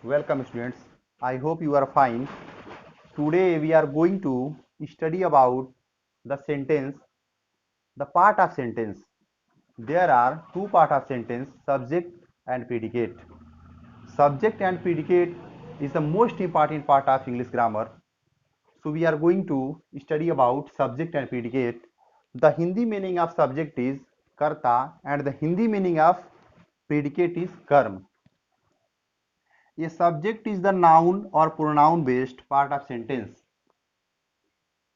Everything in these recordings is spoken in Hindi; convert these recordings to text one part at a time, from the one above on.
Welcome students. I hope you are fine. Today we are going to study about the sentence, the part of sentence. There are two parts of sentence, subject and predicate. Subject and predicate is the most important part of English grammar. So we are going to study about subject and predicate. The Hindi meaning of subject is karta and the Hindi meaning of predicate is karm. A subject is the noun or pronoun based part of sentence.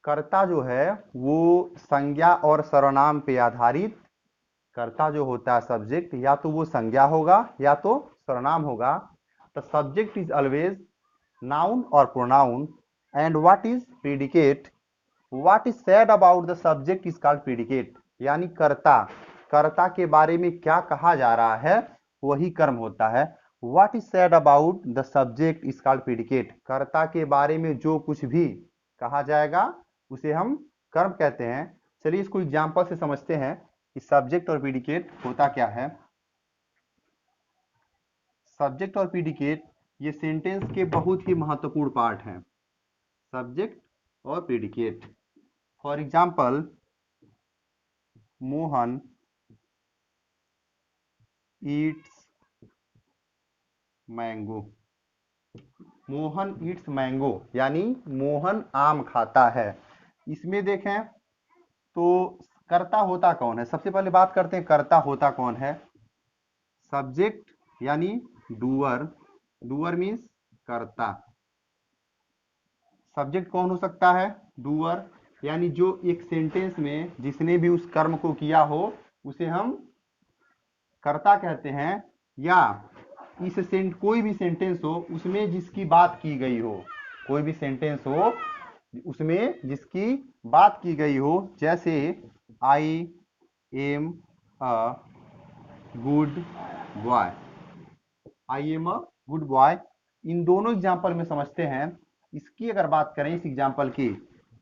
कर्ता जो है वो संज्ञा और सर्वनाम पे आधारित, कर्ता जो होता है सब्जेक्ट या तो वो संज्ञा होगा या तो सर्वनाम होगा. The subject is always noun और pronoun. And what is predicate? What is said about the subject is called predicate. यानी कर्ता, कर्ता के बारे में क्या कहा जा रहा है वही कर्म होता है. What is said about the subject is called predicate. कर्ता के बारे में जो कुछ भी कहा जाएगा उसे हम कर्म कहते हैं. चलिए इसको एग्जांपल से समझते हैं कि सब्जेक्ट और प्रीडिकेट होता क्या है. सब्जेक्ट और प्रीडिकेट ये सेंटेंस के बहुत ही महत्वपूर्ण पार्ट हैं, सब्जेक्ट और predicate. For example, Mohan Yeats mango. Mohan Yeats mango यानी मोहन आम खाता है. इसमें देखें तो कर्ता होता कौन है. सबसे पहले बात करते हैं कर्ता होता कौन है. सब्जेक्ट यानी डूअर, डूअर मीन्स कर्ता. सब्जेक्ट कौन हो सकता है? डूअर, यानी जो एक सेंटेंस में जिसने भी उस कर्म को किया हो उसे हम कर्ता कहते हैं. या कोई भी सेंटेंस हो उसमें जिसकी बात की गई हो, कोई भी सेंटेंस हो उसमें जिसकी बात की गई हो, जैसे I am a good boy, I am a good boy. इन दोनों एग्जाम्पल में समझते हैं. इसकी अगर बात करें इस एग्जाम्पल की,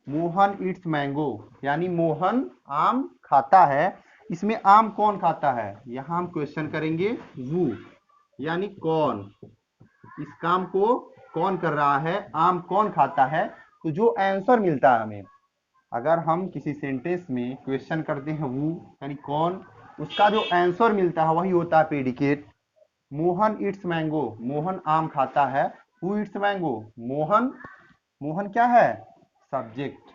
मोहन ईट्स मैंगो यानी मोहन आम खाता है. इसमें आम कौन खाता है? यहां हम क्वेश्चन करेंगे वो, यानी कौन, इस काम को कौन कर रहा है, आम कौन खाता है. तो जो आंसर मिलता है हमें, अगर हम किसी सेंटेंस में क्वेश्चन करते हैं वो यानी कौन, उसका जो आंसर मिलता है वही होता है predicate. Mohan Yeats mango, Mohan आम खाता है. Who Yeats mango? Mohan. Mohan क्या है? सब्जेक्ट.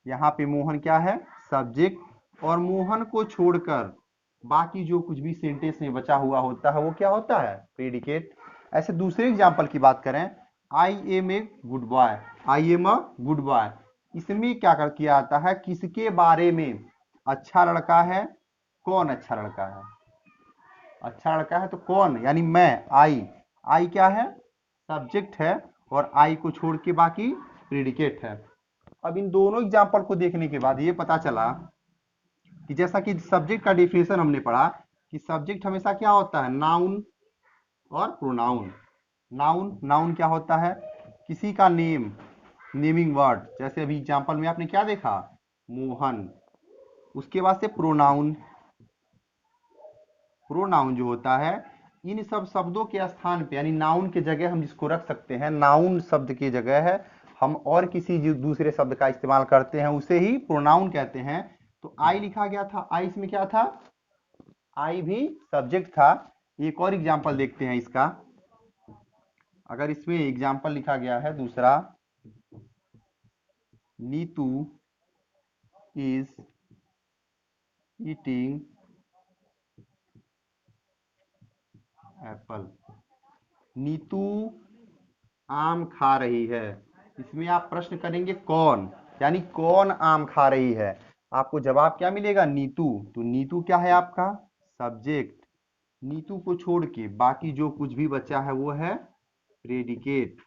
यहाँ पे मोहन क्या है? सब्जेक्ट. और मोहन को छोड़कर बाकी जो कुछ भी सेंटेंस में बचा हुआ होता है वो क्या होता है? प्रेडिकेट. ऐसे दूसरे एग्जाम्पल की बात करें, I am a good boy, I am a good boy. इसमें क्या कर किया जाता है? किसके बारे में? अच्छा लड़का है. कौन अच्छा लड़का है? अच्छा लड़का है तो कौन, यानी मैं, आई. आई क्या है? सब्जेक्ट है. और आई को छोड़ के बाकी प्रेडिकेट है. अब इन दोनों एग्जाम्पल को देखने के बाद ये पता चला कि जैसा कि सब्जेक्ट का डेफिनेशन हमने पढ़ा कि सब्जेक्ट हमेशा क्या होता है? नाउन और प्रोनाउन. नाउन, नाउन क्या होता है? किसी का नेम, नेमिंग वर्ड. जैसे अभी एग्जाम्पल में आपने क्या देखा? मोहन. उसके बाद से प्रोनाउन. प्रोनाउन जो होता है इन सब शब्दों के स्थान पे यानी नाउन के जगह हम जिसको रख सकते हैं, नाउन शब्द की जगह है हम और किसी जो दूसरे शब्द का इस्तेमाल करते हैं उसे ही प्रोनाउन कहते हैं. तो आई लिखा गया था, आई इसमें क्या था? आई भी सब्जेक्ट था. एक और एग्जाम्पल देखते हैं इसका. अगर इसमें एग्जाम्पल लिखा गया है दूसरा, Neetu is eating Apple. Neetu आम खा रही है. इसमें आप प्रश्न करेंगे कौन, यानी कौन आम खा रही है. आपको जवाब क्या मिलेगा? नीतू. तो नीतू क्या है आपका? सब्जेक्ट. नीतू को छोड़ के बाकी जो कुछ भी बचा है वो है प्रेडिकेट.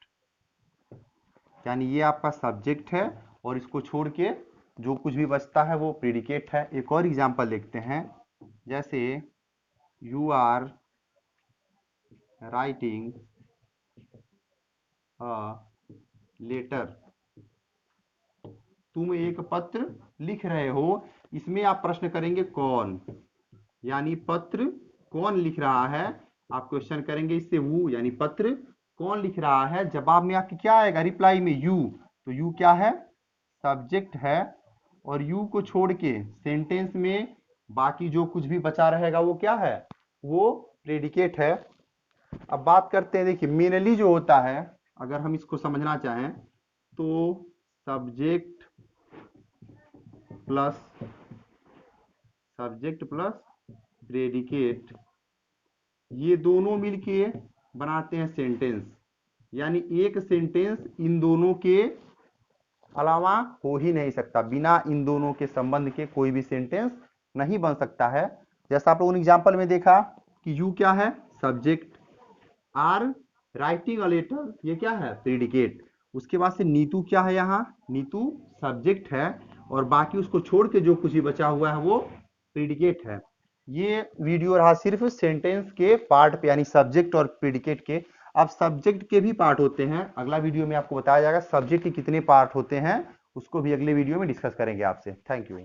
यानी ये आपका सब्जेक्ट है और इसको छोड़ के जो कुछ भी बचता है वो प्रेडिकेट है. एक और एग्जांपल देखते हैं. जैसे you are writing a letter, तुम एक पत्र लिख रहे हो. इसमें आप प्रश्न करेंगे कौन, यानी पत्र कौन लिख रहा है. आप क्वेश्चन करेंगे इससे वो, यानी पत्र कौन लिख रहा है, जवाब में आपकी क्या आएगा, रिप्लाई में यू। तो यू क्या है, सब्जेक्ट है, और यू को छोड़ के सेंटेंस में बाकी जो कुछ भी बचा रहेगा वो क्या है, वो प्रेडिकेट है। अब बात करते हैं, देखिए मेनली जो होता है, अगर हम इसको समझना चाहें तो सब्जेक्ट प्लस प्रेडिकेट, ये दोनों मिलके बनाते हैं सेंटेंस। यानी एक सेंटेंस इन दोनों के अलावा हो ही नहीं सकता, बिना इन दोनों के संबंध के कोई भी सेंटेंस नहीं बन सकता है। जैसा आप लोगों ने एग्जाम्पल में देखा कि यू क्या है, subject, are writing a letter, ये क्या है, प्रेडिकेट। उसके बाद से नीतू क्या है, यहाँ नीतू सब्जेक्ट है, और बाकी उसको छोड़ के जो कुछ भी बचा हुआ है वो प्रेडिकेट है। ये वीडियो रहा सिर्फ सेंटेंस के पार्ट पे, यानी सब्जेक्ट और प्रेडिकेट के। अब सब्जेक्ट के भी पार्ट होते हैं, अगला वीडियो में आपको बताया जाएगा सब्जेक्ट के कितने पार्ट होते हैं, उसको भी अगले वीडियो में डिस्कस करेंगे आपसे। Thank you.